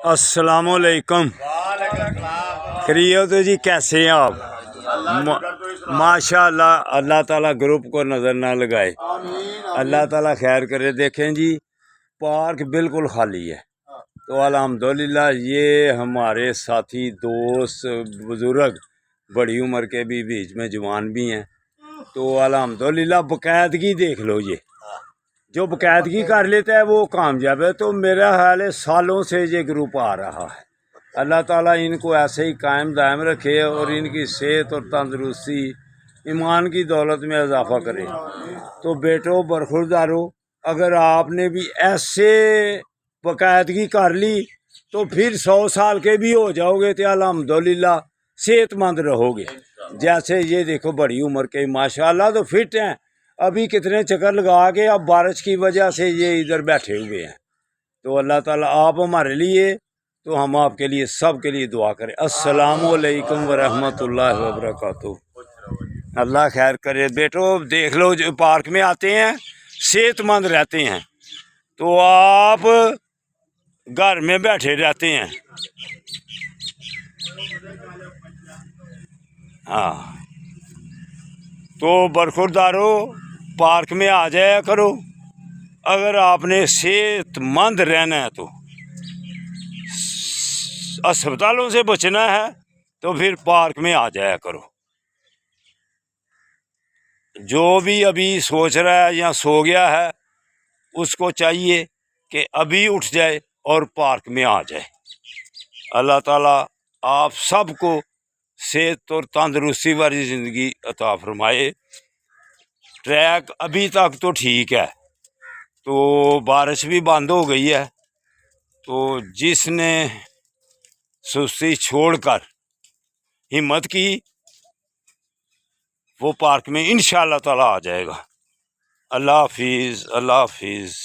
अस्सलाम वालेकुम। खैरियत हो जी, कैसे हैं आप? माशाअल्लाह, अल्लाह ताला ग्रुप को नज़र ना लगाए, अल्लाह ताला खैर करे। देखें जी, पार्क बिल्कुल खाली है, तो अल्हम्दुलिल्लाह ये हमारे साथी दोस्त बुज़ुर्ग बड़ी उम्र के भी बीच में जवान भी हैं, तो अल्हम्दुलिल्लाह बाकायदगी देख लो, ये जो बाकायदगी कर लेता है वो कामयाब है। तो मेरा ख्याल है सालों से ये ग्रुप आ रहा है। अल्लाह ताला इनको ऐसे ही कायम दायम रखे और इनकी सेहत और तंदरुस्ती ईमान की दौलत में इजाफा करे। तो बेटो बरखुरदारो, अगर आपने भी ऐसे बाकायदगी कर ली तो फिर 100 साल के भी हो जाओगे तो अल्हम्दुलिल्लाह सेहतमंद रहोगे। जैसे ये देखो बड़ी उम्र के माशाअल्लाह तो फिट हैं, अभी कितने चक्कर लगा के अब बारिश की वजह से ये इधर बैठे हुए हैं। तो अल्लाह ताला आप हमारे लिए, तो हम आपके लिए, सब के लिए दुआ करें। अस्सलामु अलैकुम वरहमतुल्लाहि वबरकातुहू। अल्लाह खैर करे। बेटो देख लो, जो पार्क में आते हैं सेहतमंद रहते हैं, तो आप घर में बैठे रहते हैं। हाँ, तो बरखुरदारो पार्क में आ जाया करो। अगर आपने सेहतमंद रहना है तो अस्पतालों से बचना है तो फिर पार्क में आ जाया करो। जो भी अभी सोच रहा है या सो गया है उसको चाहिए कि अभी उठ जाए और पार्क में आ जाए। अल्लाह ताला आप सबको सेहत और तंदरुस्ती वाली ज़िंदगी अता फरमाए। ट्रैक अभी तक तो ठीक है, तो बारिश भी बंद हो गई है, तो जिसने सुस्ती छोड़कर हिम्मत की वो पार्क में इंशाअल्लाह ताला आ जाएगा। अल्लाह हाफिज़, अल्लाह हाफिज़।